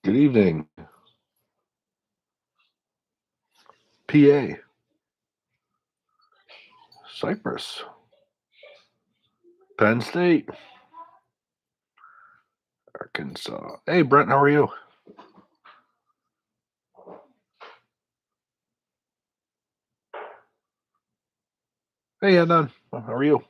Good evening, PA, Cypress, Penn State, Arkansas. Hey, Brent, how are you? Hey, Adnan, how are you?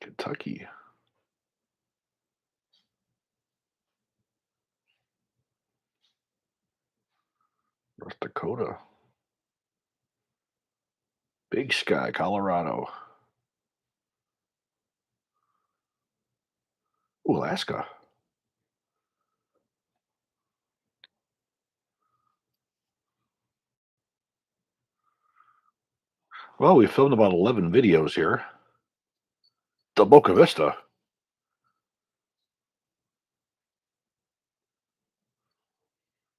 Kentucky, North Dakota, Big Sky, Colorado, Ooh, Alaska. Well, we filmed about 11 videos here. The Boca Vista.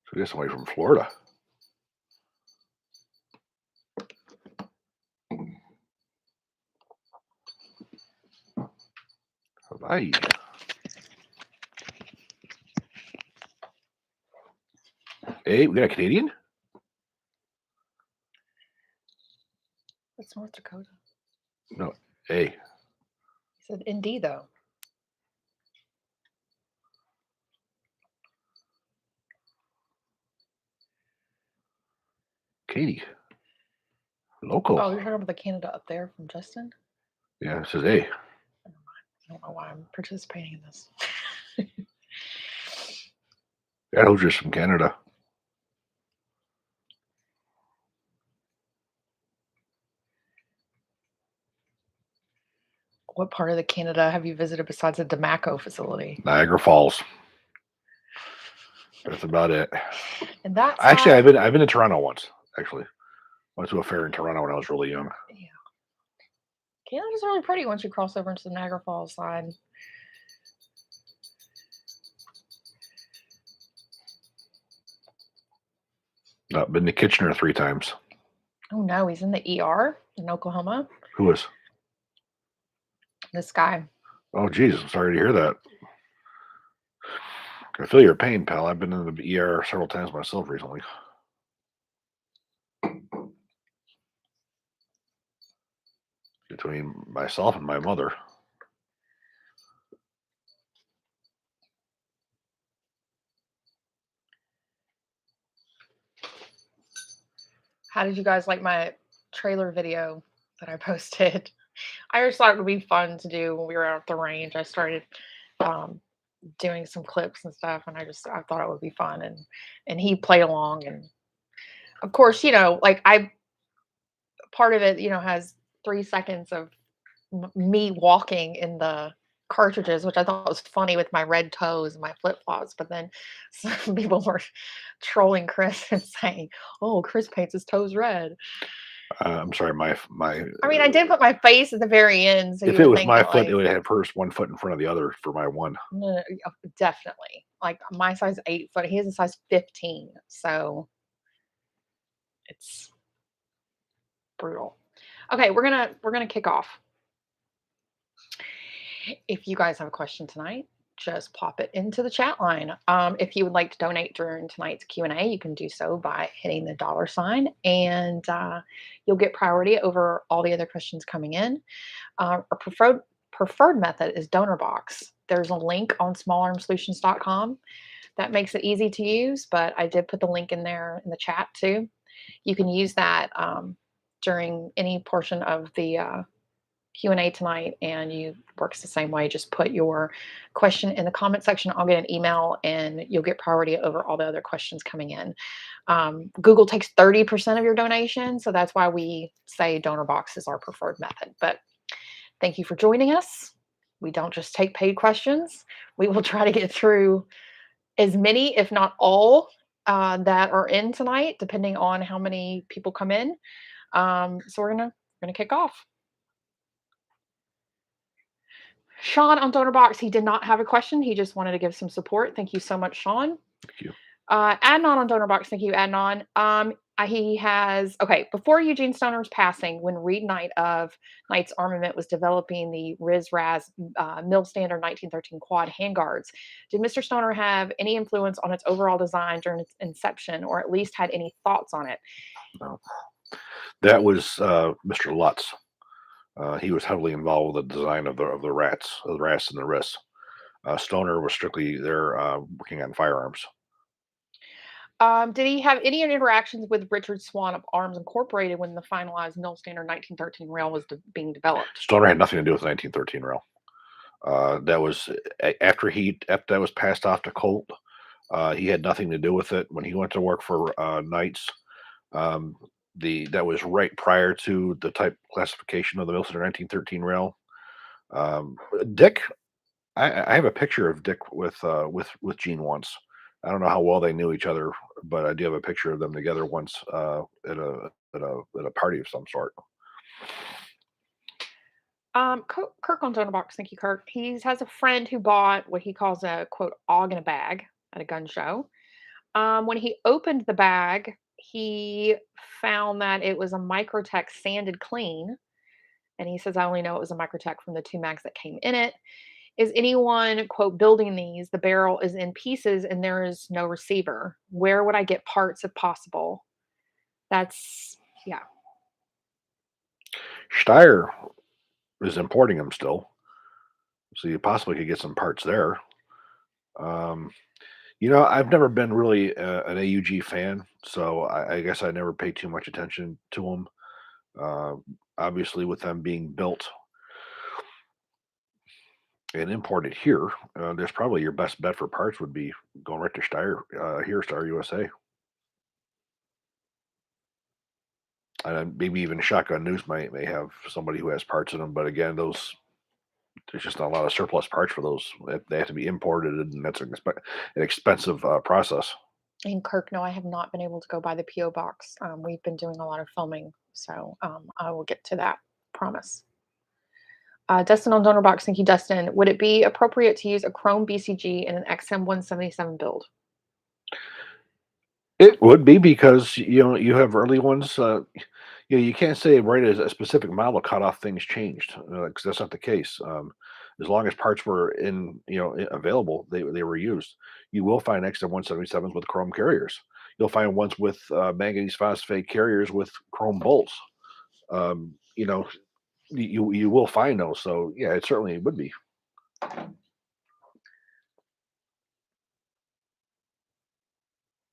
So I guess somebody from Florida. Hawaii. Hey, we got a Canadian? It's North Dakota. No, hey. He said ND though. Katie. Local. Oh, you're talking about the Canada up there from Justin? Yeah, it says hey. Never mind. I don't know why I'm participating in this. That was just from Canada. What part of the Canada have you visited besides the Damaco facility? Niagara Falls. That's about it. And that's Actually, I've been to Toronto once. Actually, went to a fair in Toronto when I was really young. Yeah. Canada's really pretty once you cross over into the Niagara Falls side. I've been to Kitchener 3 times. Oh no, he's in the ER in Oklahoma. Who is? This guy. Oh, geez, I'm sorry to hear that. I feel your pain, pal. I've been in the ER several times myself recently. Between myself and my mother. How did you guys like my trailer video that I posted? I just thought it would be fun to do when we were out at the range. I started doing some clips and stuff, and I thought it would be fun, and he played along, and of course, like part of it, has 3 seconds of me walking in the cartridges, which I thought was funny with my red toes and my flip flops. But then some people were trolling Chris and saying, "Oh, Chris paints his toes red." I'm sorry, my. I mean, I did put my face at the very end, so if you it would was think my that, foot, like, it would have first one foot in front of the other for my one. no, definitely. Like my size 8 foot, he has a size 15, so it's brutal. Okay, we're gonna kick off. If you guys have a question tonight, just pop it into the chat line. If you would like to donate during tonight's Q&A, you can do so by hitting the $sign, and you'll get priority over all the other questions coming in. Our preferred method is donor box. There's a link on smallarmsolutions.com that makes it easy to use, but I did put the link in there in the chat too. You can use that during any portion of the Q&A tonight, and it works the same way. Just put your question in the comment section. I'll get an email, and you'll get priority over all the other questions coming in. Google takes 30% of your donation, so that's why we say donor box is our preferred method. But thank you for joining us. We don't just take paid questions. We will try to get through as many, if not all, that are in tonight, depending on how many people come in. So we're gonna kick off. Sean on DonorBox, he did not have a question. He just wanted to give some support. Thank you so much, Sean. Thank you. Adnan on DonorBox, thank you, Adnan. He has okay. Before Eugene Stoner's passing, when Reed Knight of Knight's Armament was developing the Riz Raz Mill Standard 1913 quad handguards, did Mr. Stoner have any influence on its overall design during its inception, or at least had any thoughts on it? No. That was Mr. Lutz. He was heavily involved with the design of the rats, of the rats and the wrists. Stoner was strictly there working on firearms. Did he have any interactions with Richard Swan of Arms Incorporated when the finalized Mill Standard 1913 rail was being developed? Stoner had nothing to do with the 1913 rail. That was after that was passed off to Colt. He had nothing to do with it when he went to work for Knights. Um, the That was right prior to the type classification of the Milton 1913 rail. Dick, I have a picture of Dick with Gene once. I don't know how well they knew each other, but I do have a picture of them together once at a party of some sort. Kirk on Donor Box, thank you, Kirk. He has a friend who bought what he calls a quote "og in a bag" at a gun show. When he opened the bag, he found that it was a Microtech sanded clean, and he says, "I only know it was a Microtech from the two mags that came in it." Is anyone quote building these? The barrel is in pieces, and there is no receiver. Where would I get parts if possible? That's yeah. Steyr is importing them still, so you possibly could get some parts there. Um, I've never been really an AUG fan, so I guess I never paid too much attention to them. Uh, Obviously, with them being built and imported here, there's probably your best bet for parts would be going right to Steyr here, Star USA, and then maybe even Shotgun News may have somebody who has parts in them. But again, those there's just not a lot of surplus parts for those. They have to be imported, and that's an expensive process. And Kirk, no, I have not been able to go by the PO box. We've been doing a lot of filming, so I will get to that. Promise. Dustin on Donor Box, thank you, Dustin. Would it be appropriate to use a Chrome BCG in an XM 177 build? It would be because you have early ones. You can't say right as a specific model cut off things changed because that's not the case. As long as parts were available, they were used. You will find extra 177s with chrome carriers. You'll find ones with manganese phosphate carriers with chrome bolts. Um, you know, you will find those. So yeah, it certainly would be.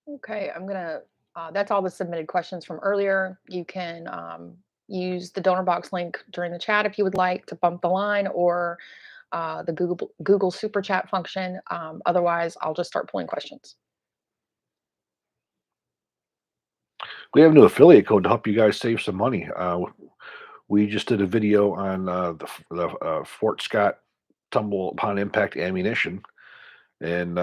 Okay, I'm gonna. That's all the submitted questions from earlier. You can use the donor box link during the chat if you would like to bump the line, or the Google Super Chat function. Otherwise, I'll just start pulling questions. We have a new affiliate code to help you guys save some money. We just did a video on the Fort Scott tumble upon impact ammunition, and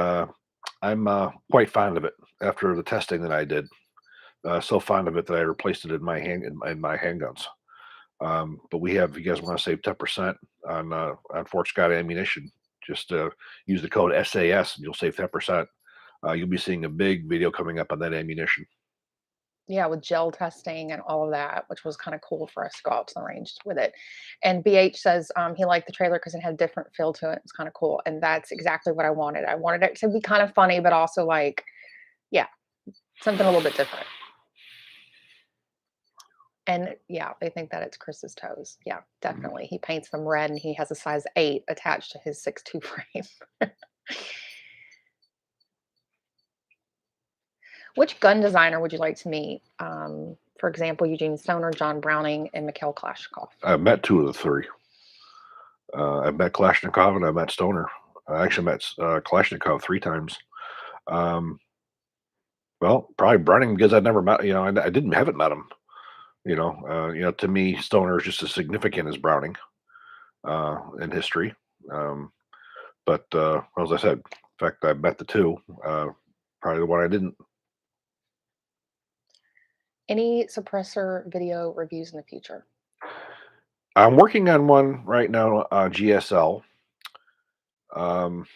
I'm quite fond of it after the testing that I did. So fond of it that I replaced it in in my handguns. But we have, if you guys want to save 10% on Fort Scott ammunition, just use the code SAS and you'll save 10%. You'll be seeing a big video coming up on that ammunition. Yeah, with gel testing and all of that, which was kind of cool for us to go out to the range with it. And BH says he liked the trailer because it had a different feel to it. It's kind of cool. And that's exactly what I wanted. I wanted it to be kind of funny, but also like, yeah, something a little bit different. And yeah, they think that it's Chris's toes. Yeah, definitely. He paints them red and he has a size 8 attached to his 6'2" frame. Which gun designer would you like to meet? For example, Eugene Stoner, John Browning, and Mikhail Kalashnikov. I've met two of the three. I've met Kalashnikov and I met Stoner. I actually met Kalashnikov three times. Um, well, probably Browning because I'd never met. I didn't haven't met him. To me, Stoner is just as significant as Browning in history. But as I said, in fact, I met the two. Probably the one I didn't. Any suppressor video reviews in the future? I'm working on one right now, GSL. Um,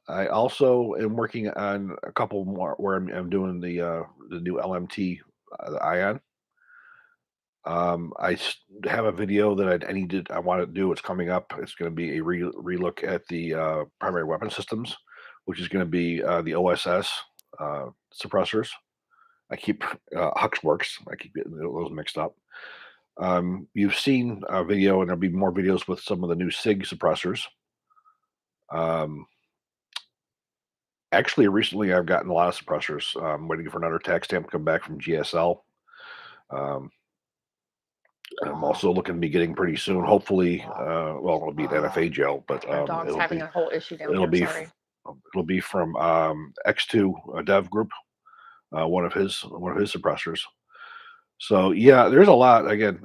I also am working on a couple more where I'm doing the new LMT the Ion. Have a video that I want to do. It's coming up. It's going to be a relook at the primary weapon systems, which is going to be the OSS suppressors. I keep Huxworks. I keep getting those mixed up. You've seen a video, and there'll be more videos with some of the new SIG suppressors. Um, Actually, recently I've gotten a lot of suppressors. I'm waiting for another tax stamp to come back from GSL. Um, I'm also looking to be getting pretty soon. Hopefully, well, it'll be an NFA jail, but Our dog's having a whole issue down it'll here. be Sorry. it'll be from X2 Dev Group, one of his suppressors. So yeah, there's a lot. Again,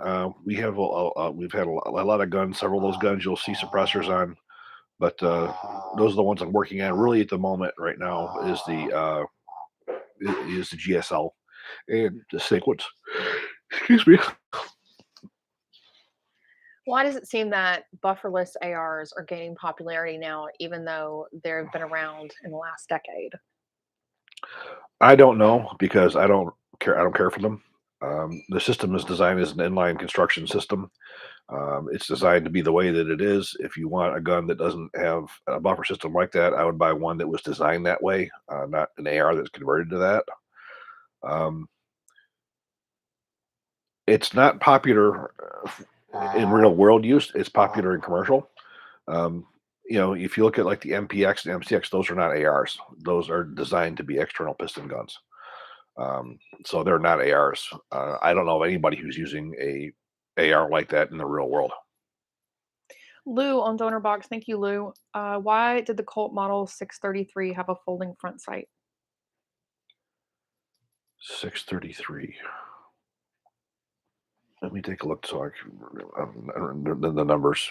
we've had a lot of guns. Several of those guns you'll see suppressors on, but those are the ones I'm working on. Really, at the moment, right now, is the GSL and the sequence. Excuse me. Why does it seem that bufferless ARs are gaining popularity now, even though they've been around in the last decade? I don't know because I don't care. I don't care for them. The system is designed as an inline construction system. It's designed to be the way that it is. If you want a gun that doesn't have a buffer system like that, I would buy one that was designed that way, not an AR that's converted to that. Um, it's not popular in real world use. It's popular in commercial. Um, if you look at like the MPX and MCX, those are not ARs. Those are designed to be external piston guns. So they're not ARs. I don't know of anybody who's using a AR like that in the real world. Lou on Donor Box, thank you, Lou. Why did the Colt Model 633 have a folding front sight? 633. Let me take a look so I can the numbers.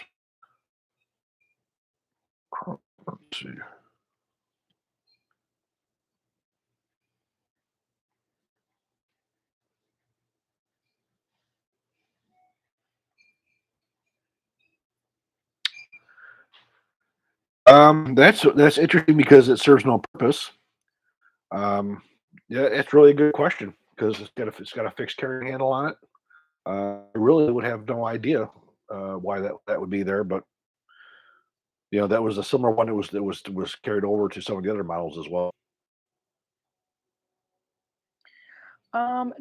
Let's see. That's interesting because it serves no purpose. Um, yeah, it's really a good question because it's got a fixed carrying handle on it. I really would have no idea why that would be there, but that was a similar one that was carried over to some of the other models as well.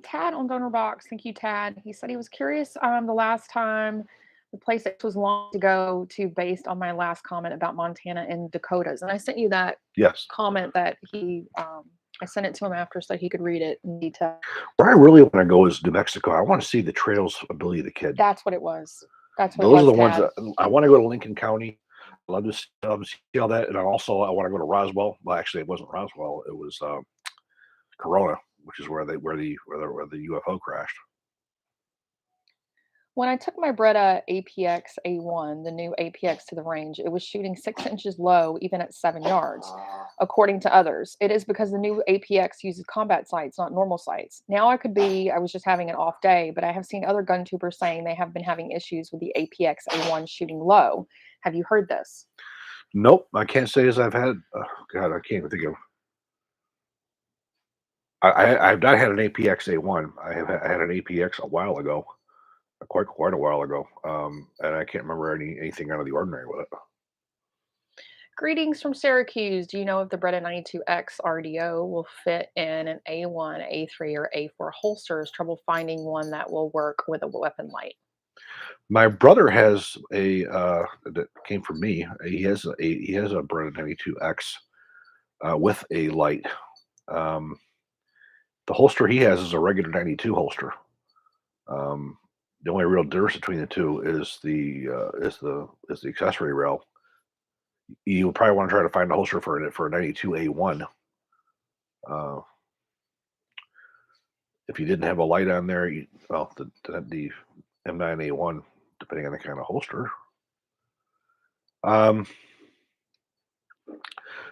Tad on Donor Box, thank you, Tad. He said he was curious the last time the place it was long to go to based on my last comment about Montana and Dakotas. And I sent you that Yes. comment that I sent it to him after so he could read it in detail. Where I really want to go is New Mexico. I want to see the trails of Billy the Kid. That's what it was. That's what it Those are was, the ones Tad. that I want to go to Lincoln County. I love to see all that, and I want to go to Roswell. Well, actually, it wasn't Roswell; it was Corona, which is where the UFO crashed. When I took my Beretta APX A1, the new APX to the range, it was shooting 6 inches low, even at 7 yards, according to others. It is because the new APX uses combat sights, not normal sights. Now I was just having an off day, but I have seen other gun tubers saying they have been having issues with the APX A1 shooting low. Have you heard this? Nope, I can't say as I've had. Oh, God, I can't even think of. I've not had an APX A1. I had an APX a while ago, quite a while ago, and I can't remember anything out of the ordinary with it. Greetings from Syracuse. Do you know if the Beretta 92X RDO will fit in an A1, A3, or A4 holsters? Trouble finding one that will work with a weapon light. My brother has a that came from me. He has a Beretta 92X with a light. Um, the holster he has is a regular 92 holster. Um, the only real difference between the two is the accessory rail. You would probably want to try to find a holster for a 92 A1. Uh, if you didn't have a light on there, the M9 A1, depending on the kind of holster. Um,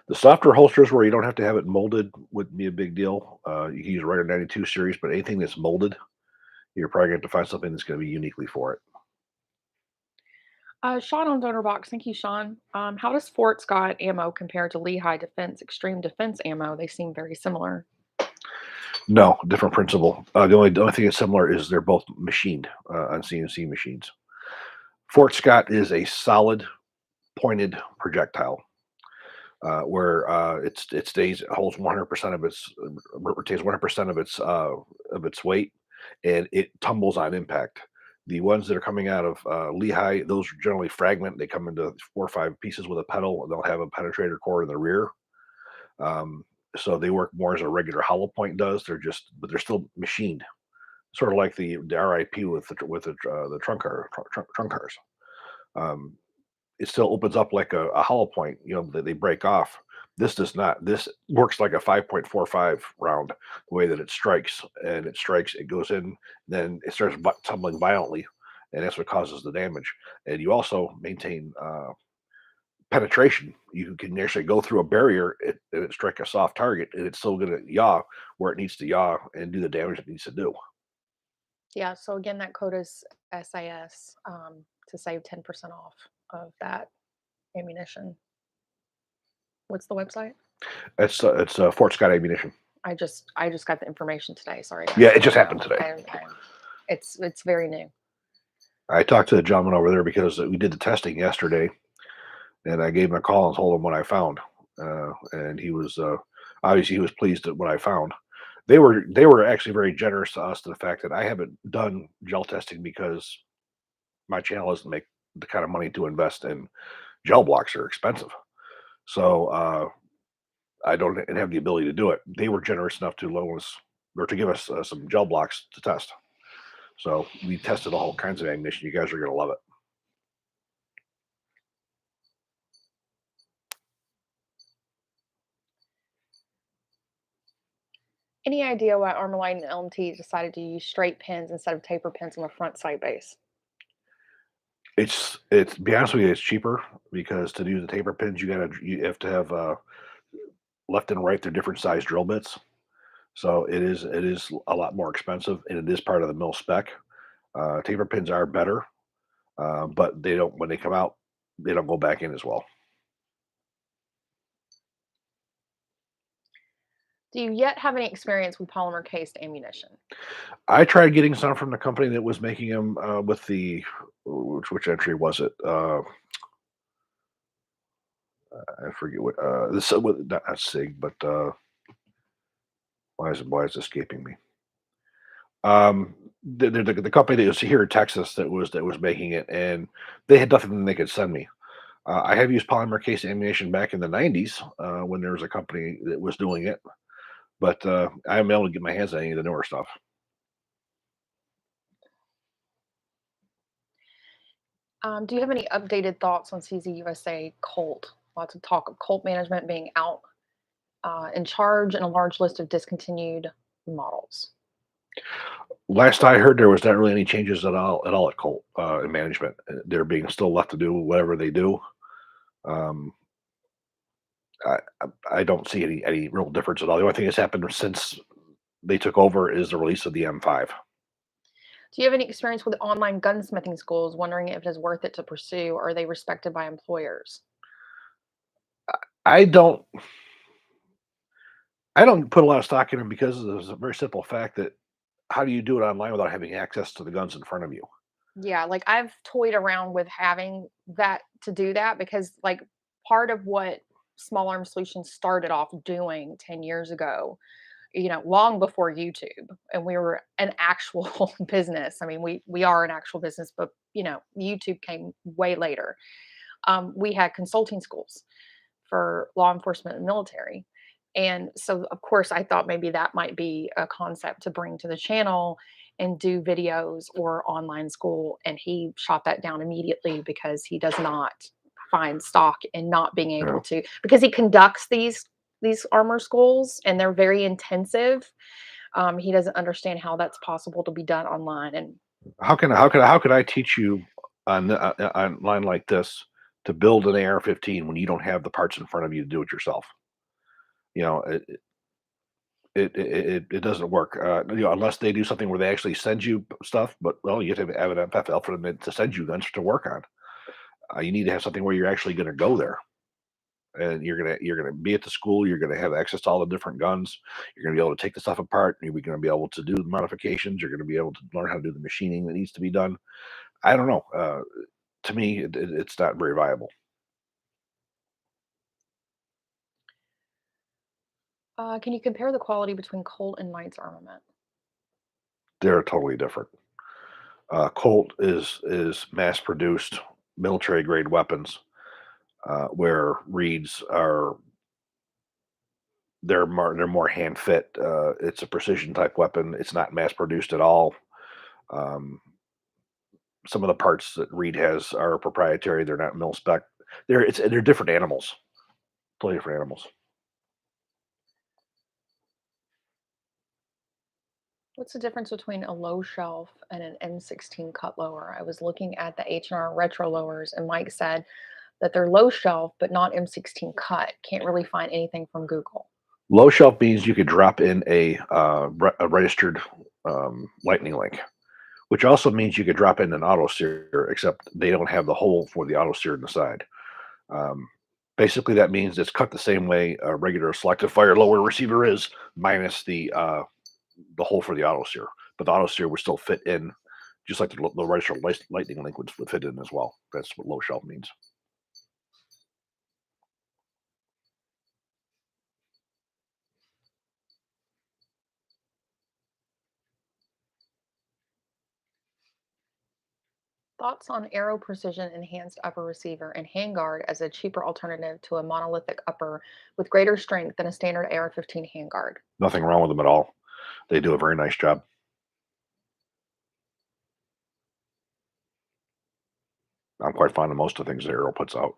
the softer holsters where you don't have to have it molded wouldn't be a big deal. You can use a regular 92 series, but anything that's molded, you're probably going to have to find something that's going to be uniquely for it. Sean on Donor Box, thank you, Sean. How does Fort Scott ammo compare to Lehigh Defense Extreme Defense ammo? They seem very similar. No, different principle. The only thing that's similar is they're both machined on CNC machines. Fort Scott is a solid pointed projectile where it holds 100% of its retains 100% of its weight, and it tumbles on impact. The ones that are coming out of Lehigh, those are generally fragment. They come into 4 or 5 pieces with a pedal, and they'll have a penetrator core in the rear. Um, so they work more as a regular hollow point does. But they're still machined, sort of like the RIP with the trunk cars. Um, it still opens up like a hollow point, that they break off. This does not. This works like a 5.45 round, the way that it strikes, and it goes in, then it starts tumbling violently, and that's what causes the damage. And you also maintain penetration. You can actually go through a barrier and it strike a soft target, and it's still going to yaw where it needs to yaw and do the damage it needs to do. Yeah, so again, that code is SAS to save 10% off of that ammunition. What's the website? It's Fort Scott ammunition. I just got the information today. Sorry, Yeah, guys. it just happened today. It's very new. I talked to the gentleman over there because we did the testing yesterday, and I gave him a call and told him what I found. And he was obviously he was pleased at what I found. They were actually very generous to us to the fact that I haven't done gel testing because my channel doesn't make the kind of money to invest in gel blocks. Are expensive, so I don't have the ability to do it. They were generous enough to loan us or to give us some gel blocks to test. So we tested all kinds of ammunition. You guys are going to love it. Any idea why Armalite and LMT decided to use straight pins instead of taper pins on the front sight base? It's be honest with you, it's cheaper because to do the taper pins, you have to have left and right. They're different size drill bits, so it is a lot more expensive, and it is part of the mill spec. Taper pins are better, but they don't when they come out, they don't go back in as well. Do you yet have any experience with polymer cased ammunition? I tried getting some from the company that was making them with which entry was it? I forget what this not Sig, but why is it escaping me? The company that was here in Texas that was making it, and they had nothing they could send me. I have used polymer case ammunition back in the '90s when there was a company that was doing it, but I haven't been able to get my hands on any of the newer stuff. Do you have any updated thoughts on CZUSA Colt? Lots of talk of Colt management being out in charge and a large list of discontinued models. Last I heard, there was not really any changes at all at Colt in management. They're being still left to do whatever they do. Um, I don't see any real difference at all. The only thing that's happened since they took over is the release of the M5. Do you have any experience with online gunsmithing schools? Wondering if it is worth it to pursue, or are they respected by employers? I don't I don't put a lot of stock in them because there's a very simple fact that how do you do it online without having access to the guns in front of you? Yeah, like I've toyed around with having that to do that because, like, part of what Small Arm Solutions started off doing 10 years ago, long before YouTube, and we were an actual business. I mean, we are an actual business, but YouTube came way later. We had consulting schools for law enforcement and military. And so, of course, I thought maybe that might be a concept to bring to the channel and do videos or online school. And he shot that down immediately because he does not find stock in not being You able know, to, because he conducts these armor schools and they're very intensive. He doesn't understand how that's possible to be done online. And how could I teach you online like this to build an AR-15 when you don't have the parts in front of you to do it yourself? You know, it doesn't work. Unless they do something where they actually send you stuff. But well, you have to have an FFL for them to send you guns to work on. You need to have something where you're actually going to go there. and you're gonna be at the school. You're gonna have access to all the different guns. You're gonna be able to take the stuff apart. You're gonna be able to do the modifications. You're gonna be able to learn how to do the machining that needs to be done. I don't know. To me, it's not very viable. Can you compare the quality between Colt and Knight's armament? They're totally different. Colt is mass produced military grade weapons, where reeds are they're more hand fit. It's a precision type weapon. It's not mass produced at all. Um, some of the parts that Reed has are proprietary. They're not mil spec. They're different animals, totally different animals. What's the difference between a low shelf and an M16 cut lower? I was looking at the H&R retro lowers, and Mike said that they're low shelf but not M16 cut. Can't really find anything from Google. Low shelf means you could drop in a registered lightning link, which also means you could drop in an auto sear, except they don't have the hole for the auto sear in the side. Um, Basically, that means it's cut the same way a regular selective fire lower receiver is, minus the hole for the auto sear. But the auto sear would still fit in, just like the registered lightning link would fit in as well. That's what low shelf means. Thoughts on Aero Precision Enhanced Upper Receiver and Handguard as a cheaper alternative to a monolithic upper with greater strength than a standard AR-15 handguard? Nothing wrong with them at all. They do a very nice job. I'm quite fond of most of the things that Arrow puts out.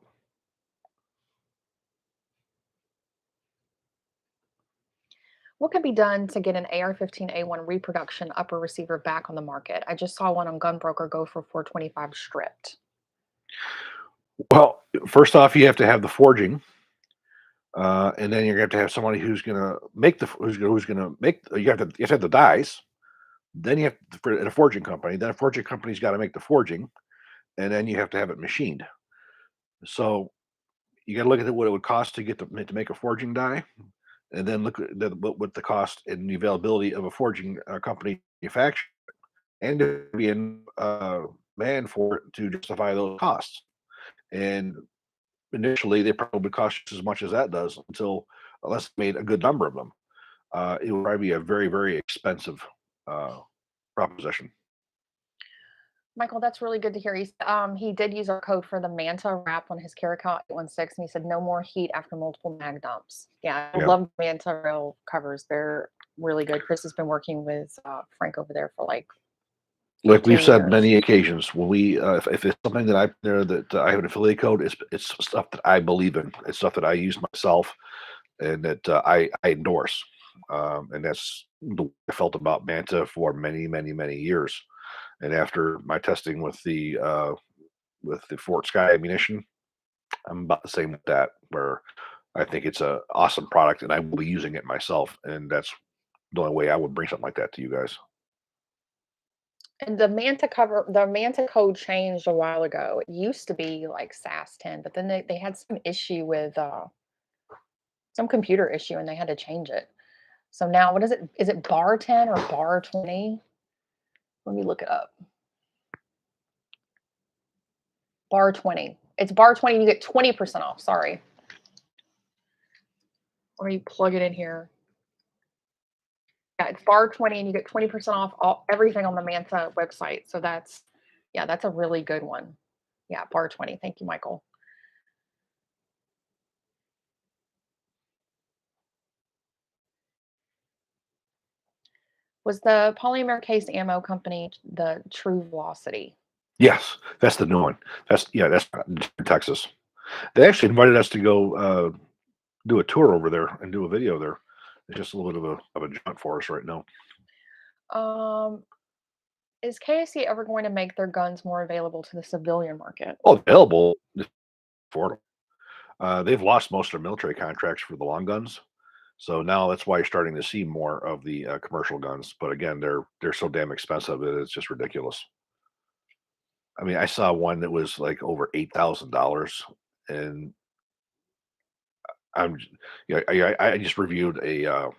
What can be done to get an AR-15A1 reproduction upper receiver back on the market? I just saw one on Gunbroker go for 425 stripped. Well, first off, you have to have the forging, and then you're going to have somebody who's going to make who's going to make. You have to have the dies. Then you have for a forging company. Then a forging company's got to make the forging, and then you have to have it machined. So you got to look at what it would cost to to make a forging die, and then look at what the cost and the availability of a forging company manufacturer, and to be in man for it to justify those costs. And initially, they probably cost just as much as that does until unless they made a good number of them. It would probably be a very, very expensive uh, proposition. Michael, that's really good to hear. He did use our code for the Manta wrap on his Caracal 816, and he said no more heat after multiple mag dumps. Yeah, I Yeah. love Manta rail covers. They're really good. Chris has been working with Frank over there for like Like we've 15 said years. many occasions, when if it's something that I there that I have an affiliate code, it's stuff that I believe in. It's stuff that I use myself and that I endorse. And that's the way I felt about Manta for many, many, many years. And after my testing with the Fort Sky ammunition, I'm about the same with that, where I think it's a awesome product and I will be using it myself. And that's the only way I would bring something like that to you guys. And the Manta code changed a while ago. It used to be like SAS 10, but then they had some issue with some computer issue and they had to change it. So now what is it? Is it bar 10 or bar 20? Let me look it up. Bar 20. It's bar 20 and you get 20% off. Sorry. Or you plug it in here. Yeah, it's bar 20 and you get 20% off everything on the Manta website. So that's a really good one. Yeah, bar 20. Thank you, Michael. Was the polymer case ammo company the True Velocity? Yes, that's the new one. That's in Texas. They actually invited us to go do a tour over there and do a video there. It's just a little bit of a jaunt for us right now. Um, is KSC ever going to make their guns more available to the civilian market? Oh, available, just affordable. They've lost most of their military contracts for the long guns, so now that's why you're starting to see more of the commercial guns. But again, they're so damn expensive that it's just ridiculous. I mean, I saw one that was like over $8,000, and I'm, yeah, I just reviewed a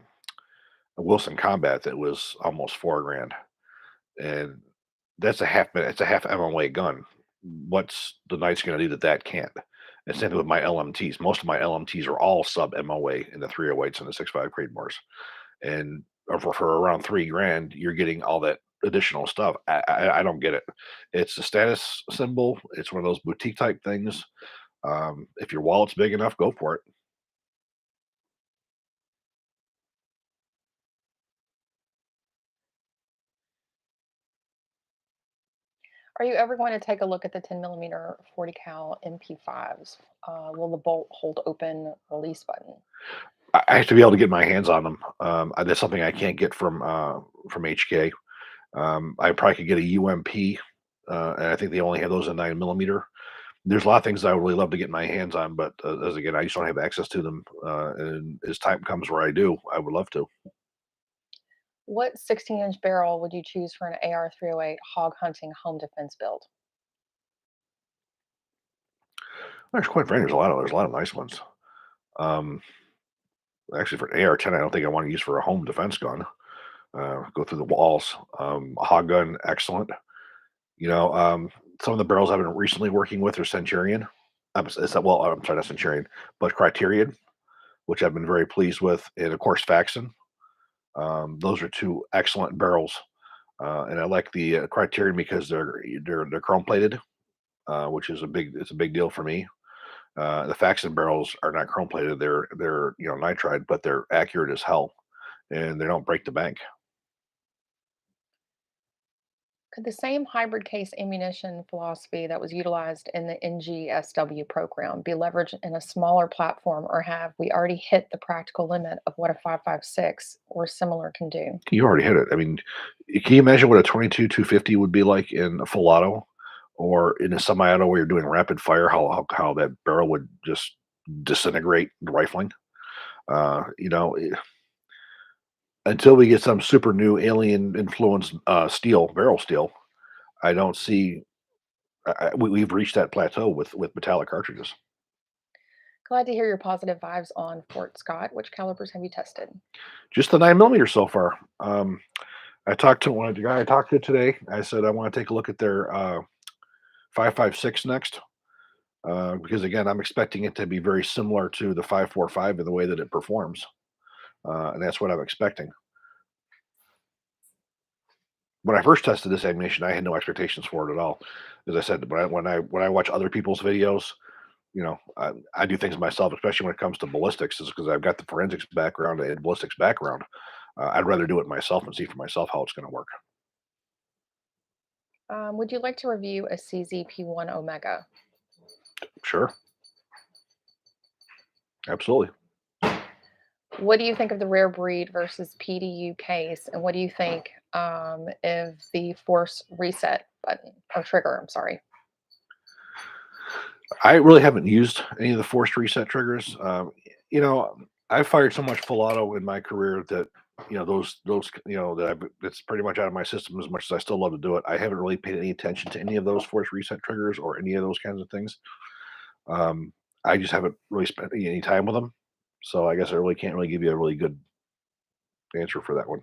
Wilson Combat that was almost 4 grand, and that's a half minute. It's a half MOA gun. What's the Knight's going to do that that can't? And same thing with my LMTs. Most of my LMTs are all sub MOA in the 308s and the 6.5 Creedmoors, and for around 3 grand, you're getting all that additional stuff. I don't get it. It's a status symbol. It's one of those boutique type things. If your wallet's big enough, go for it. Are you ever going to take a look at the 10 millimeter 40 cal MP5s? Will the bolt hold open release button? I have to be able to get my hands on them. That's something I can't get from HK. I probably could get a UMP, and I think they only have those in 9 millimeter. There's a lot of things I would really love to get my hands on, but as again, I just don't have access to them. And as time comes where I do, I would love to. What 16-inch barrel would you choose for an AR-308 hog hunting home defense build? Actually, quite frankly, there's a lot of nice ones. Um, Actually, for an AR-10, I don't think I want to use for a home defense gun. Go through the walls. A hog gun, excellent. You know, some of the barrels I've been recently working with are Centurion. I'm sorry, not Centurion, but Criterion, which I've been very pleased with, and of course Faxon. Those are two excellent barrels, and I like the Criterion because they're chrome plated, which is a big deal for me. The Faxon barrels are not chrome plated; they're nitride, but they're accurate as hell, and they don't break the bank. Could the same hybrid case ammunition philosophy that was utilized in the NGSW program be leveraged in a smaller platform, or have we already hit the practical limit of what a 5.56 or similar can do? You already hit it. I mean, can you imagine what a 22 250 would be like in a full auto or in a semi-auto where you're doing rapid fire? How that barrel would just disintegrate the rifling? Uh, you know, eh, until we get some super new alien influenced steel, barrel steel, I don't see. We've reached that plateau with metallic cartridges. Glad to hear your positive vibes on Fort Scott. Which calibers have you tested? Just the 9 millimeter so far. I talked to one of the guy I talked to today. I said I want to take a look at their 5.56 next. Because again, I'm expecting it to be very similar to the 5.45 in the way that it performs, and that's what I'm expecting. When I first tested this ammunition, I had no expectations for it at all. As I said, when I watch other people's videos, I do things myself, especially when it comes to ballistics, is because I've got the forensics background and ballistics background. I'd rather do it myself and see for myself how it's going to work. Would you like to review a CZP1 Omega? Sure, absolutely. What do you think of the rare breed versus PDU case? And what do you think of the force reset button or trigger? I'm sorry. I really haven't used any of the forced reset triggers. I've fired so much full auto in my career that it's pretty much out of my system. As much as I still love to do it, I haven't really paid any attention to any of those forced reset triggers or any of those kinds of things. Um, I just haven't really spent any time with them, so I guess I really can't really give you a really good answer for that one.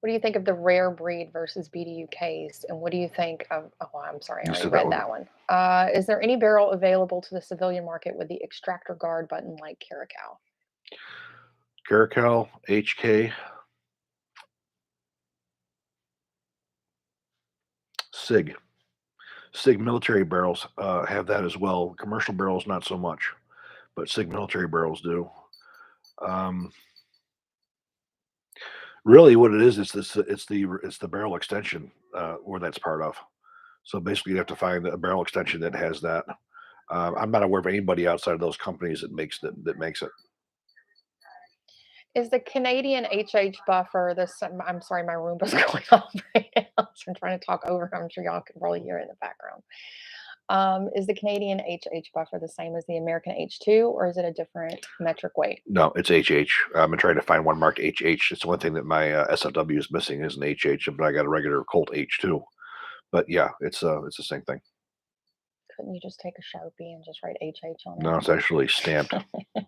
What do you think of the rare breed versus BDU case? And what do you think of? Oh, I'm sorry, I You already said that read one. that one. Is there any barrel available to the civilian market with the extractor guard button like Caracal? Caracal, HK, Sig. Sig military barrels have that as well. Commercial barrels, not so much, but Sig military barrels do. Um, Really, what it is, it's the barrel extension where that's part of. So basically, you have to find a barrel extension that has that. I'm not aware of anybody outside of those companies that makes it. Is the Canadian HH buffer this? I'm sorry, my Roomba's going off right now. So I'm trying to talk over. I'm sure y'all can probably hear it in the background. Is the Canadian HH buffer the same as the American H2, or is it a different metric weight? No, it's HH. I've been trying to find one marked HH. It's the one thing that my SFW is missing is an HH, but I got a regular Colt H2. But yeah, it's the same thing. Couldn't you just take a Sharpie and just write HH on No, it's actually stamped. it?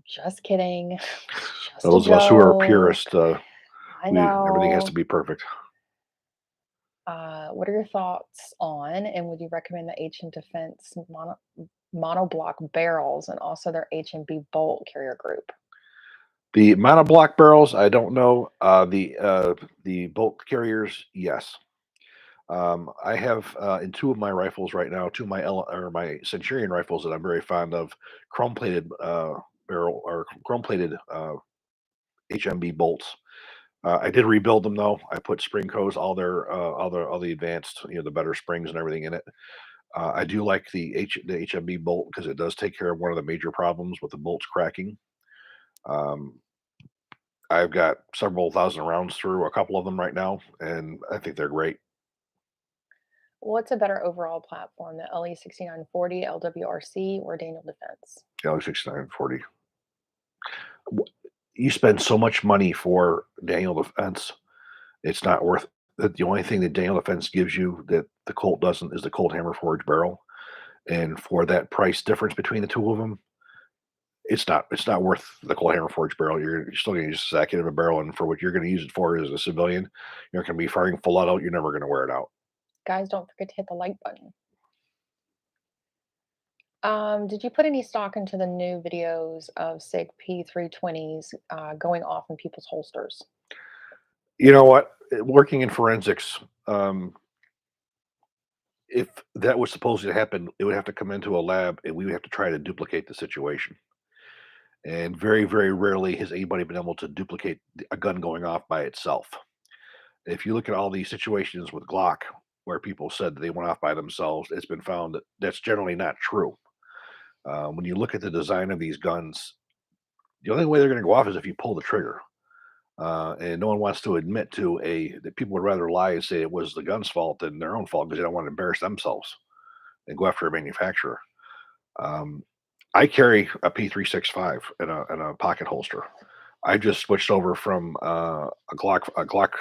Just kidding. It's just a Those of us who are joke. purists, I everything has to know. be perfect. What are your thoughts on, and would you recommend the H and Defense monoblock barrels and also their H&B bolt carrier group? The monoblock barrels, I don't know. The bolt carriers, yes. I have in two of my rifles right now, two of my Centurion rifles that I'm very fond of, chrome plated barrel or chrome plated HMB bolts. I did rebuild them though. I put spring coats, all the advanced, the better springs and everything in it. I do like the HMB bolt because it does take care of one of the major problems with the bolts cracking. Um, I've got several thousand rounds through a couple of them right now, and I think they're great. What's a better overall platform, the LE6940, LWRC, or Daniel Defense? Galaxy 6940. You spend so much money for Daniel Defense, it's not worth it. The only thing that Daniel Defense gives you that the Colt doesn't is the Colt Hammer Forge barrel. And for that price difference between the two of them, it's not worth the Colt Hammer Forge barrel. You're still going to use a second of a barrel, and for what you're going to use it for as a civilian, you're going to be firing full out. You're never going to wear it out. Guys, don't forget to hit the like button. Did you put any stock into the new videos of SIG P320s going off in people's holsters? You know what? Working in forensics, if that was supposed to happen, it would have to come into a lab, and we would have to try to duplicate the situation. And very, very rarely has anybody been able to duplicate a gun going off by itself. If you look at all these situations with Glock, where people said that they went off by themselves, it's been found that that's generally not true. When you look at the design of these guns, the only way they're going to go off is if you pull the trigger. And no one wants to admit that people would rather lie and say it was the gun's fault than their own fault because they don't want to embarrass themselves and go after a manufacturer. Um, I carry a P365 in a pocket holster. I just switched over from a Glock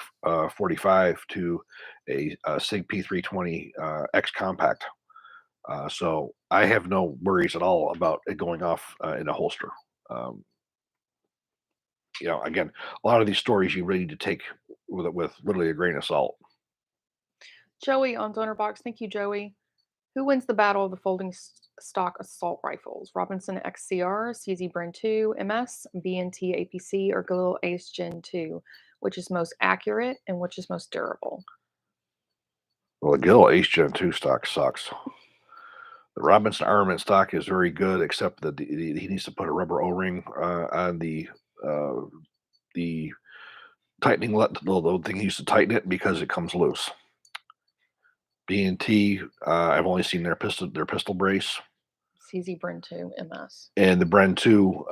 45 to a Sig P320 X compact. So I have no worries at all about it going off in a holster. Um, again, a lot of these stories you really need to take with literally a grain of salt. Joey on Box, thank you, Joey. Who wins the battle of the folding stock assault rifles? Robinson XCR, CZ Bren 2, MS, BNT APC, or Galil Ace Gen 2? Which is most accurate and which is most durable? Well, the Gill Ace Gen 2 stock sucks. The Robinson armament stock is very good, except that he needs to put a rubber O-ring on the tightening the thing he used to tighten it because it comes loose. B&T, I've only seen their pistol brace, CZ Bren 2, MS. and the Bren 2.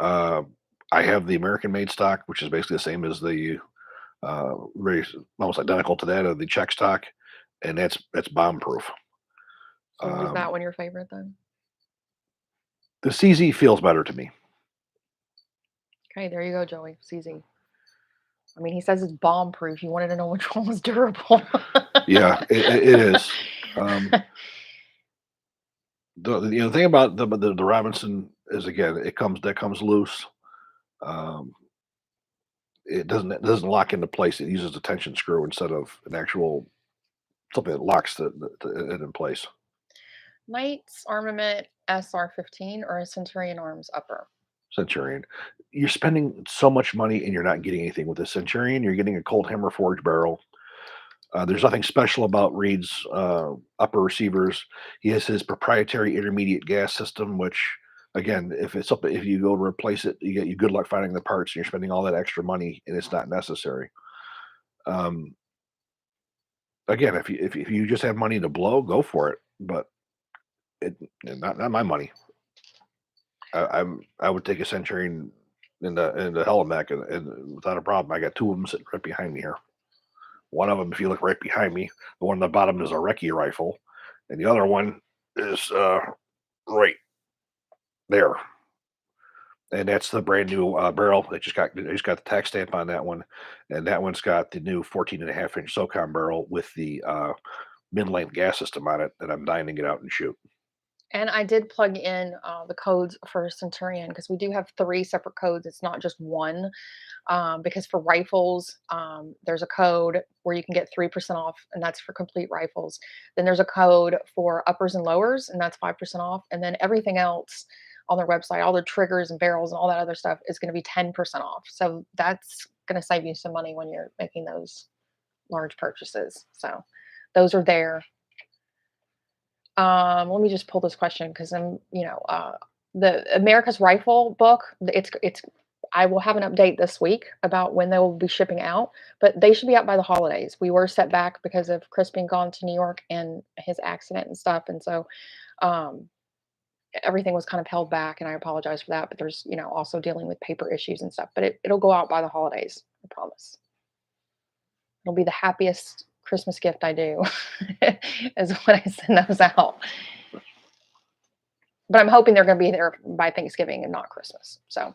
I have the American made stock, which is basically the same as the very almost identical to that of the Czech stock, and that's bomb proof. So was that one your favorite then? The CZ feels better to me. Okay, there you go, Joey. CZ. I mean, he says it's bomb proof. You wanted to know which one was durable. Yeah, it is. The thing about the Robinson is again that comes loose. Um, it doesn't lock into place. It uses a tension screw instead of an actual something that locks it in place. Knight's Armament SR15 or a Centurion Arms upper? Centurion. You're spending so much money and you're not getting anything with the Centurion. You're getting a Colt Hammer Forge barrel. There's nothing special about Reed's upper receivers. He has his proprietary intermediate gas system, which, again, if you go to replace it, you good luck finding the parts, and you're spending all that extra money, and it's not necessary. Um, again, if you just have money to blow, go for it, but not my money. I would take a Centurion in the Helimac and without a problem. I got two of them sitting right behind me here. One of them, if you look right behind me, the one on the bottom is a recce rifle, and the other one is right there, and that's the brand new barrel. They just got the tax stamp on that one, and that one's got the new 14.5-inch SOCOM barrel with the mid-length gas system on it that I'm dying to get out and shoot. And I did plug in the codes for Centurion because we do have three separate codes. It's not just one. Because for rifles, there's a code where you can get 3% off, and that's for complete rifles. Then there's a code for uppers and lowers, and that's 5% off. And then everything else on their website, all their triggers and barrels and all that other stuff is going to be 10% off. So that's going to save you some money when you're making those large purchases. So those are there. Let me just pull this question because the America's Rifle book. It's. I will have an update this week about when they will be shipping out, but they should be out by the holidays. We were set back because of Chris being gone to New York and his accident and stuff, and so um, everything was kind of held back. And I apologize for that. But there's also dealing with paper issues and stuff. But it'll go out by the holidays. I promise. It'll be the happiest Christmas gift I do is when I send those out. But I'm hoping they're going to be there by Thanksgiving and not Christmas. So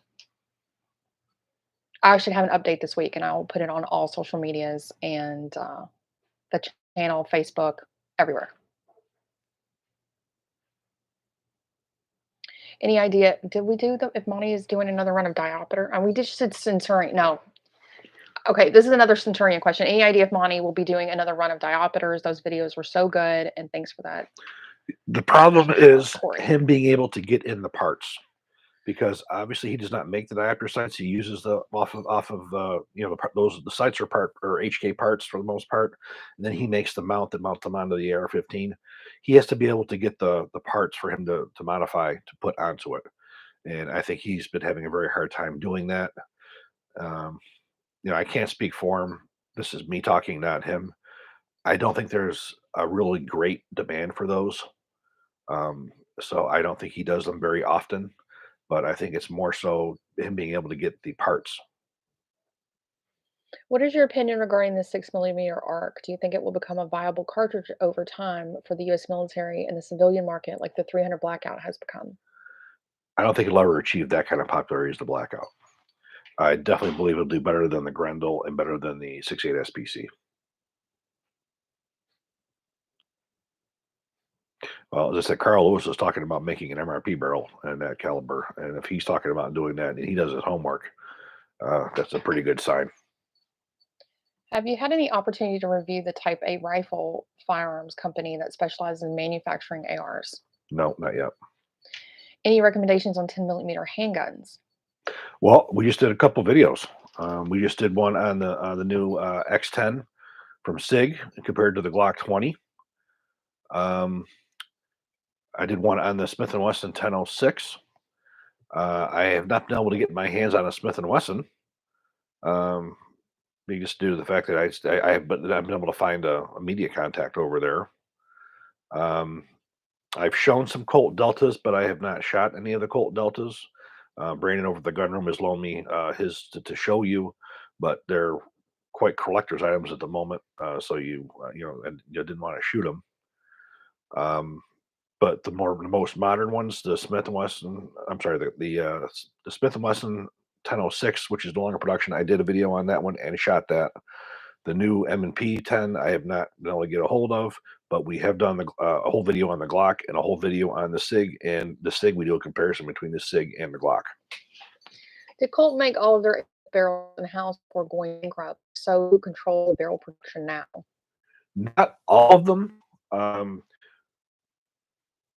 I should have an update this week, and I'll put it on all social medias and the channel, Facebook, everywhere. Any idea? Did we do if Monty is doing another run of Diopter? And we just did Centurion. No. Okay, this is another Centurion question. Any idea if Monty will be doing another run of Diopters? Those videos were so good, and thanks for that. The problem is Corey. him being able to get in the parts, because obviously he does not make the diopter sights. He uses the off of the sights are part or HK parts for the most part, and then he makes the mount that mount them onto the AR-15. He has to be able to get the parts for him to modify to put onto it, and I think he's been having a very hard time doing that. Um, I can't speak for him. This is me talking, not him. I don't think there's a really great demand for those. So I don't think he does them very often, but I think it's more so him being able to get the parts. What is your opinion regarding the 6mm arc? Do you think it will become a viable cartridge over time for the U.S. military and the civilian market, like the 300 Blackout has become? I don't think it'll ever achieve that kind of popularity as the Blackout. I definitely believe it'll do better than the Grendel and better than the 68 SPC. Well, as I said, Carl Lewis was talking about making an MRP barrel and that caliber, and if he's talking about doing that and he does his homework, that's a pretty good sign. Have you had any opportunity to review the Type A rifle firearms company that specializes in manufacturing ARs? No, not yet. Any recommendations on 10mm handguns? Well, we just did a couple videos. We just did one on the new X10 from SIG compared to the Glock 20. I did one on the Smith & Wesson 1006. I have not been able to get my hands on a Smith & Wesson, just due to the fact that I've been able to find a media contact over there. I've shown some Colt Deltas, but I have not shot any of the Colt Deltas. Brandon over at the gun room has loaned me his to show you, but they're quite collector's items at the moment. So and you didn't want to shoot them. But the most modern ones, the Smith & Wesson, I'm sorry, the Smith & Wesson 1006, which is no longer production. I did a video on that one and shot that. The new M&P 10, I have not been able to get a hold of, but we have done a whole video on the Glock and a whole video on the SIG. And the SIG, we do a comparison between the SIG and the Glock. Did Colt make all of their barrels in-house before going bankrupt? So who control the barrel production now? Not all of them.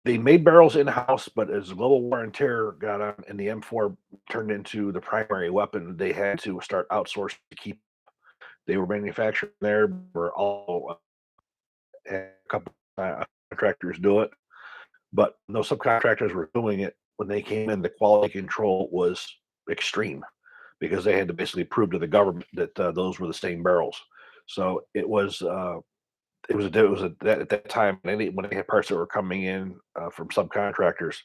They made barrels in-house, but as global war and terror got on and the M4 turned into the primary weapon, they had to start outsourcing to keep. They were manufactured there. Were all had a couple contractors do it, but those subcontractors were doing it when they came in. The quality control was extreme because they had to basically prove to the government that those were the same barrels. So it was at that time when they had parts that were coming in from subcontractors,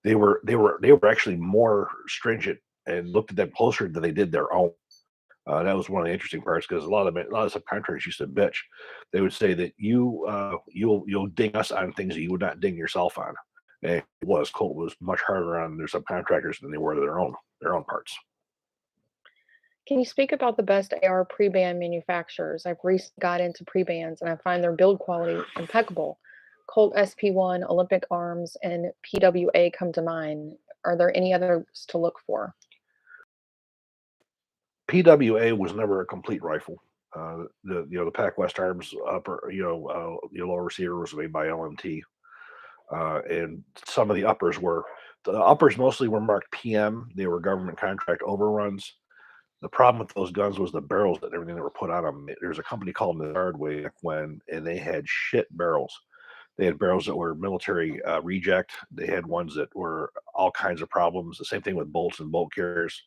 they were actually more stringent and looked at them closer than they did their own. That was one of the interesting parts because a lot of subcontractors used to bitch. They would say that you'll ding us on things that you would not ding yourself on. And Colt was much harder on their subcontractors than they were their own parts. Can you speak about the best AR pre-band manufacturers? I've recently got into pre-bands and I find their build quality impeccable. Colt SP1, Olympic Arms, and PWA come to mind. Are there any others to look for? PWA was never a complete rifle. The Pac West Arms upper, your lower receiver was made by LMT, and some of the uppers mostly were marked PM. They were government contract overruns. The problem with those guns was the barrels and everything that were put on them. There's a company called Menard way back when, and they had shit barrels. They had barrels that were military reject. They had ones that were all kinds of problems. The same thing with bolts and bolt carriers.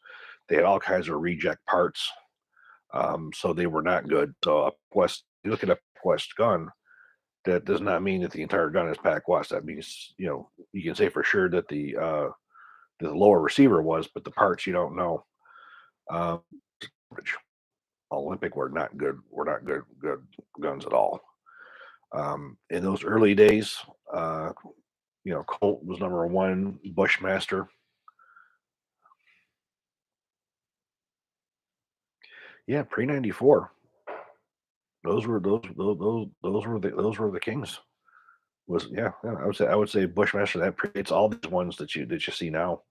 They had all kinds of reject parts, so they were not good. So up west, you look at a West gun, that does not mean that the entire gun is Pac West. That means you can say for sure that the lower receiver was, but the parts you don't know. Um, which Olympic were not good. Were not good guns at all. In those early days, Colt was number one. Bushmaster, yeah, pre '94. Those were the kings. Was yeah, I would say Bushmaster that predates all these ones that you see now.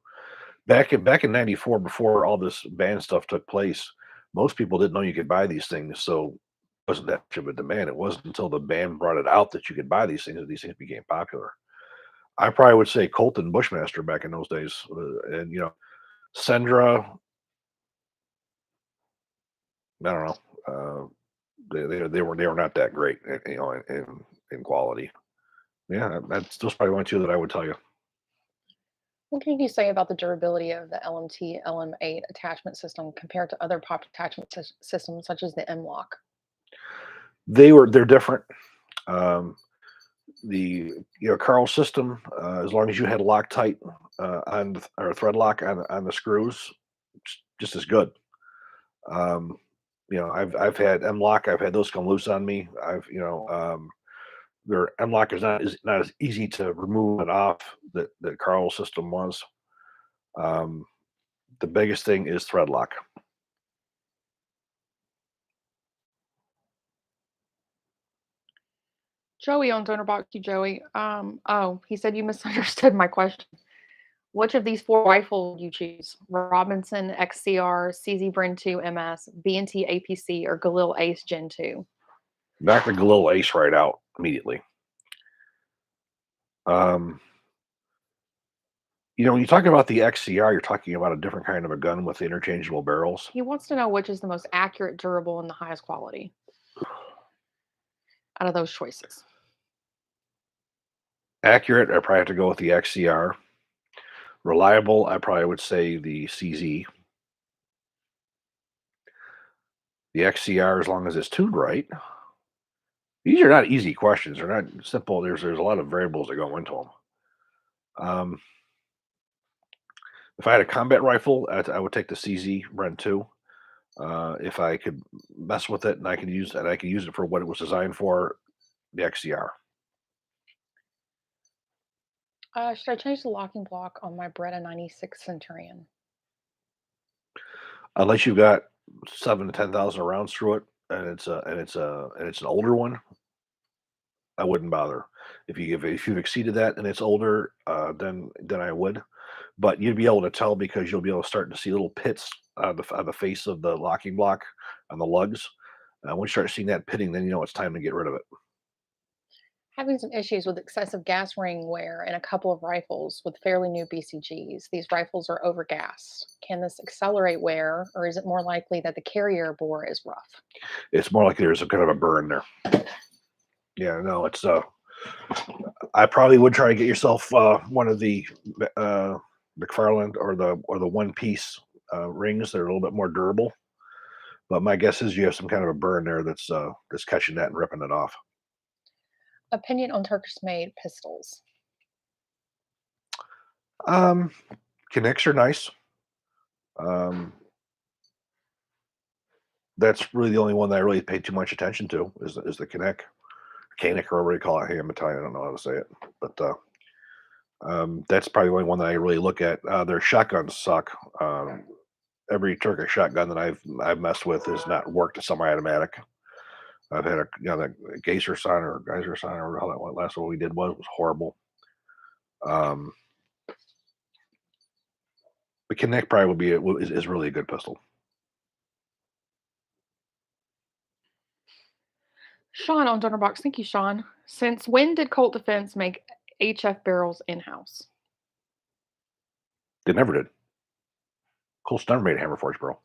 Back in '94, before all this ban stuff took place, most people didn't know you could buy these things, so it wasn't that much of a demand. It wasn't until the ban brought it out that you could buy these things that these things became popular. I probably would say Colt and Bushmaster back in those days, and Sendra. I don't know. They were not that great, in quality. Yeah, that's those probably one or two that I would tell you. What can you say about the durability of the LMT LM8 attachment system compared to other pop attachment systems such as the M-LOK? They're different. Um, the Carl system, as long as you had Loctite or thread lock on the screws, just as good. Um, I've had M-LOK, I've had those come loose on me. Their M-LOK is not as easy to remove and off that Carl system was. Um, the biggest thing is thread lock. Joey on Donor Box, you Joey. Oh, he said you misunderstood my question. Which of these four rifles would you choose? Robinson XCR, CZ Bren 2 MS, B&T APC, or Galil Ace Gen 2? Knock the Galil Ace right out immediately. Um, when you talk about the XCR, you're talking about a different kind of a gun with interchangeable barrels. He wants to know which is the most accurate, durable, and the highest quality out of those choices. Accurate, I probably have to go with the XCR. Reliable, I probably would say the CZ. The XCR, as long as it's tuned right. These are not easy questions. They're not simple. There's a lot of variables that go into them. Um, if I had a combat rifle, I would take the CZ Ren 2. If I could mess with it and I could use it for what it was designed for, the XCR. Should I change the locking block on my Beretta 96 Centurion? Unless you've got 7 to 10,000 rounds through it, and it's an older one, I wouldn't bother. If you've exceeded that and it's older, then I would. But you'd be able to tell because you'll be able to start to see little pits on the face of the locking block on the lugs. Once you start seeing that pitting, then you know it's time to get rid of it. Having some issues with excessive gas ring wear in a couple of rifles with fairly new BCGs. These rifles are overgassed. Can this accelerate wear, or is it more likely that the carrier bore is rough? It's more like there's a kind of a burn there. Yeah, no, it's I probably would try to get yourself one of the uh, McFarland or the one piece rings. They're a little bit more durable. But my guess is you have some kind of a burn there that's catching that and ripping it off. Opinion on Turkish made pistols. Um, Connects are nice. Um, that's really the only one that I really pay too much attention to is the Connect, Canic or whatever you call it. Hey, I'm Italian. I don't know how to say it, but that's probably the only one that I really look at. Their shotguns suck. every Turkish shotgun that I've messed with has not worked a semi-automatic. I've had that Geyser sign or how that went. Last one we did was horrible. Um, the Connect probably would be is really a good pistol. Sean on Donnerbox. Thank you, Sean. Since when did Colt Defense make HF barrels in house? They never did. Colt's never made a hammer forged barrel.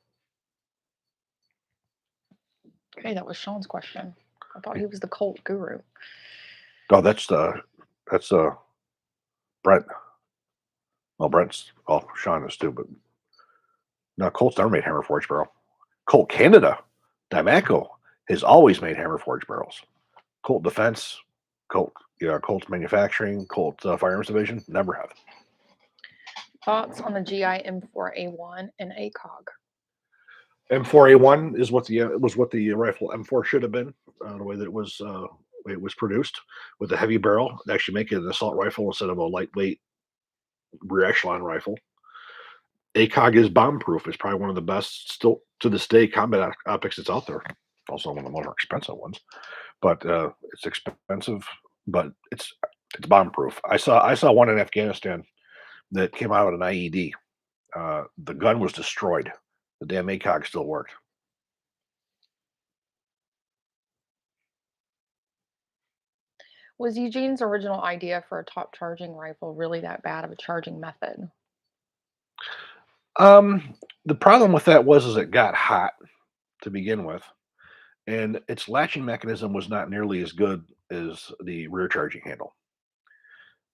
Okay, that was Sean's question. I thought he was the Colt guru. Oh, that's Brent. Well, Sean is too, but no, Colt's never made hammer forged barrel. Colt Canada, Dimaco has always made hammer forged barrels. Colt Defense, Colt's manufacturing, Colt Firearms division never have. Thoughts on the GI M4A1 and ACOG? M4A1 is what the rifle M4 should have been. The way that it was produced with a heavy barrel, they actually make it an assault rifle instead of a lightweight rear echelon rifle. ACOG is bomb proof. It's probably one of the best still to this day combat optics that's out there. Also one of the more expensive ones, but it's expensive, but it's bomb proof. I saw one in Afghanistan that came out of an IED. The gun was destroyed. The damn ACOG still worked. Was Eugene's original idea for a top charging rifle really that bad of a charging method? The problem with that was it got hot to begin with, and its latching mechanism was not nearly as good as the rear charging handle.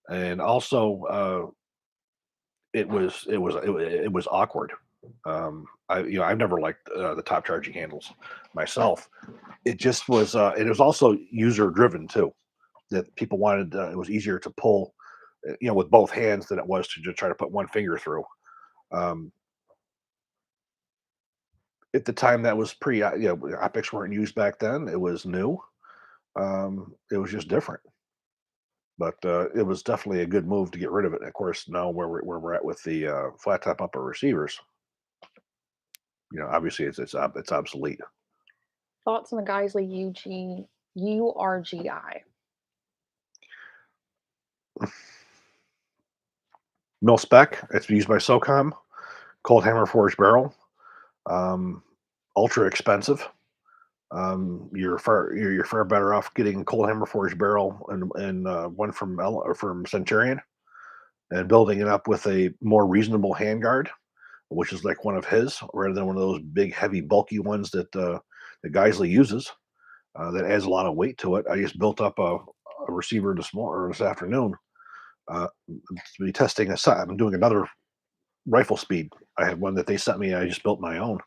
And also, it was awkward. I've never liked the top charging handles myself. It just was. It was also user driven too. That people wanted. It was easier to pull, with both hands than it was to just try to put one finger through. Um, at the time, that was optics weren't used back then. It was new. It was just different. But it was definitely a good move to get rid of it. And of course, now where we're at with the flat top upper receivers, obviously it's obsolete. Thoughts on the Geisley URGI? Mil spec. It's used by SOCOM. Cold hammer forged barrel. Um, Ultra expensive. You're far better off getting a cold hammer forged barrel and one from Centurion and building it up with a more reasonable handguard, which is like one of his, rather than one of those big, heavy, bulky ones that Geisley uses. That adds a lot of weight to it. I just built up a receiver this afternoon. To be testing a sight. I'm doing another rifle speed. I had one that they sent me. I just built my own,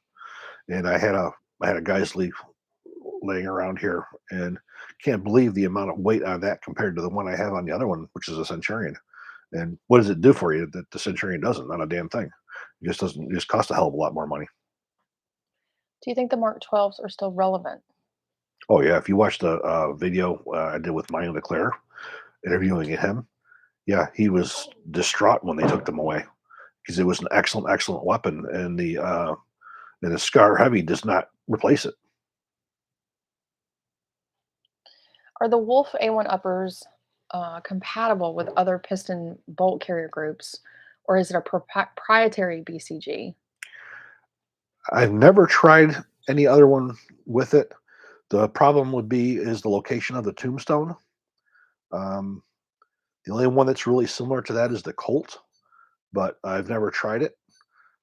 and I had a Geisley laying around here, and can't believe the amount of weight on that compared to the one I have on the other one, which is a Centurion. And what does it do for you that the Centurion doesn't? Not a damn thing. It just doesn't. It just costs a hell of a lot more money. Do you think the Mark 12s are still relevant? Oh yeah, if you watch the video I did with Mario Leclerc interviewing him, yeah, he was distraught when they took them away because it was an excellent, excellent weapon, and the Scar Heavy does not replace it. Are the Wolf A1 uppers compatible with other piston bolt carrier groups, or is it a proprietary BCG? I've never tried any other one with it. The problem would be is the location of the tombstone. Um, the only one that's really similar to that is the Colt, but I've never tried it.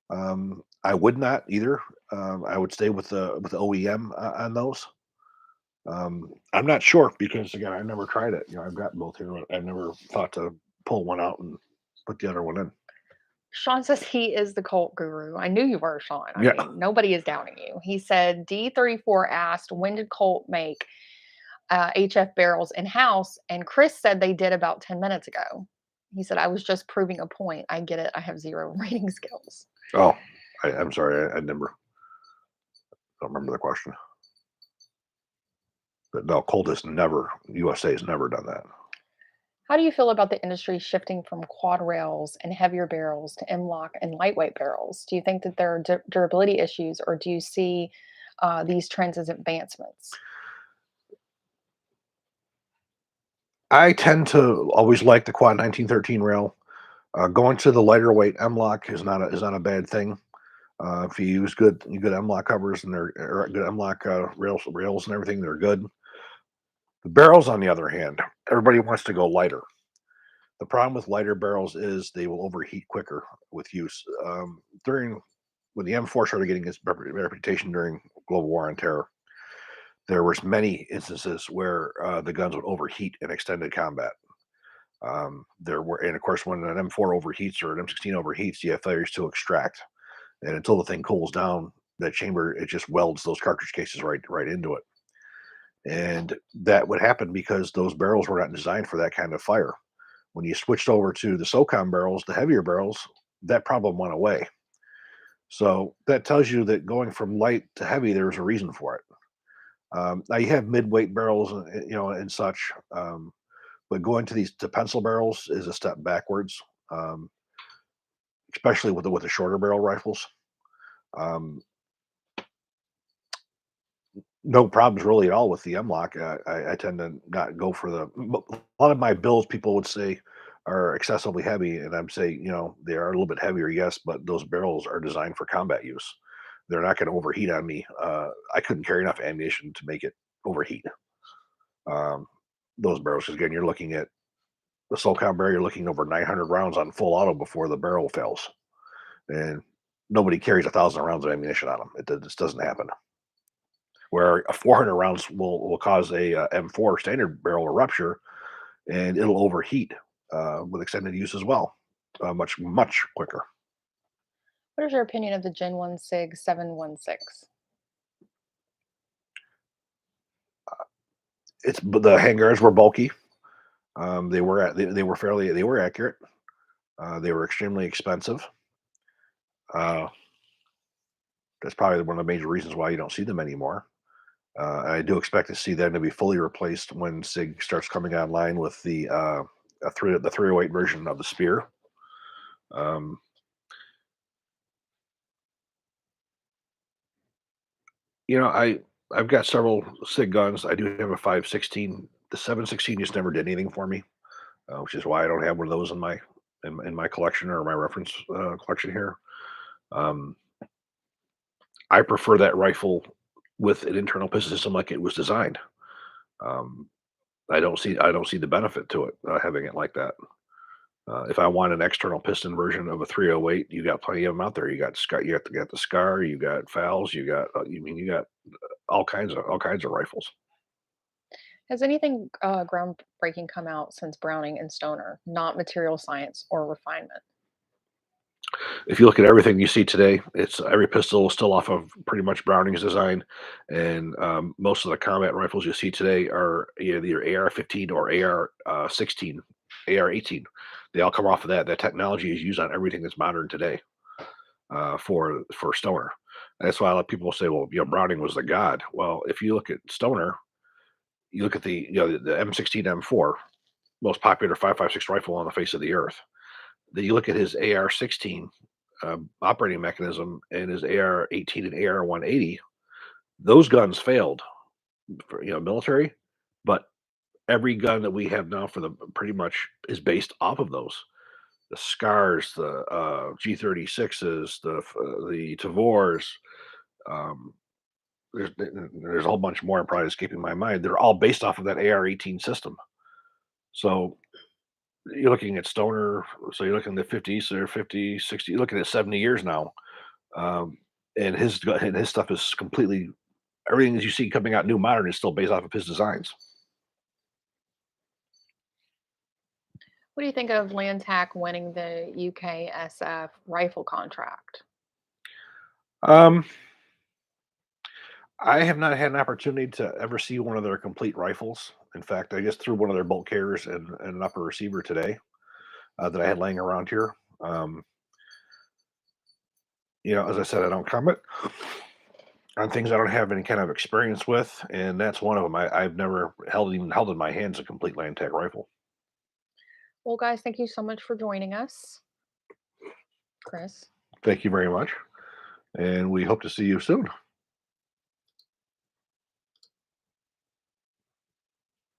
I would not either. I would stay with the OEM on those. I'm not sure because again, I've never tried it. I've got both here. But I've never thought to pull one out and put the other one in. Sean says he is the Colt guru. I knew you were, Sean. I Yeah. mean, nobody is doubting you. He said D34 asked, when did Colt make HF barrels in house? And Chris said they did about 10 minutes ago. He said, I was just proving a point. I get it. I have zero reading skills. Oh, I'm sorry. I never don't remember the question. But no, Colt has never USA has never done that. How do you feel about the industry shifting from quad rails and heavier barrels to M-lock and lightweight barrels? Do you think that there are durability issues, or do you see these trends as advancements? I tend to always like the quad 1913 rail. Going to the lighter weight M-lock is not a bad thing. If you use good M-lock covers and they're or good M-lock rails and everything, they're good. The barrels, on the other hand, everybody wants to go lighter. The problem with lighter barrels is they will overheat quicker with use. During when the M4 started getting its reputation during global war on terror, there was many instances where the guns would overheat in extended combat. There were, and of course, when an M4 overheats or an M16 overheats, you have failures to extract, and until the thing cools down, that chamber it just welds those cartridge cases right into it, and that would happen because those barrels were not designed for that kind of fire. When you switched over to the SOCOM barrels, the heavier barrels, that problem went away. So that tells you that going from light to heavy, there's a reason for it. Now you have mid-weight barrels, and such, but going to these to pencil barrels is a step backwards, um, especially with the shorter barrel rifles. Um, no problems really at all with the M-lock. I tend to not go for a lot of my bills. People would say are excessively heavy, and I'm saying they are a little bit heavier, yes, but those barrels are designed for combat use. They're not going to overheat on me. I couldn't carry enough ammunition to make it overheat. Um, those barrels, 'cause again, you're looking at the SOCOM barrel, you're looking over 900 rounds on full auto before the barrel fails, and nobody carries 1,000 rounds of ammunition on them. Just doesn't happen. Where a 400 rounds will cause a M4 standard barrel to rupture, and it'll overheat with extended use as well, much quicker. What is your opinion of the Gen 1 SIG 716? But the handguards were bulky. They were they were accurate. They were extremely expensive. Uh, that's probably one of the major reasons why you don't see them anymore. I do expect to see them to be fully replaced when SIG starts coming online with the 308 version of the Spear. Um, I've got several SIG guns. I do have a 516. The 716 just never did anything for me, which is why I don't have one of those in my collection or my reference collection here. Um, I prefer that rifle with an internal pistol system like it was designed. Um, I don't see the benefit to it having it like that. If I want an external piston version of a 308, you got plenty of them out there. You got Scar, you got the Scar, you got Fowls, you got all kinds of rifles. Has anything groundbreaking come out since Browning and Stoner, not material science or refinement? If you look at everything you see today, it's every pistol is still off of pretty much Browning's design, and most of the combat rifles you see today are either AR-15 or AR-16, AR-18. They all come off of that. That technology is used on everything that's modern today for Stoner. That's why a lot of people say, well, Browning was the god. Well, if you look at Stoner, you look at the M16 M4, most popular 5.56 rifle on the face of the earth. Then you look at his AR-16 operating mechanism and his AR-18 and AR-180. Those guns failed for military, but every gun that we have now for the pretty much is based off of those. The Scars, the G36s, the Tavors. Um, there's a whole bunch more. I'm probably escaping my mind. They're all based off of that AR-18 system. So you're looking at Stoner. So you're looking at 50s or 50, 60. You're looking at 70 years now. Um, and his stuff is completely everything that you see coming out new modern is still based off of his designs. What do you think of Landtac winning the UKSF rifle contract? Um, I have not had an opportunity to ever see one of their complete rifles. In fact, I just threw one of their bolt carriers and an upper receiver today that I had laying around here. Um, as I said, I don't comment on things I don't have any kind of experience with, and that's one of them. I've never even held in my hands a complete Land Tech rifle. Well, guys, thank you so much for joining us, Chris. Thank you very much, and we hope to see you soon.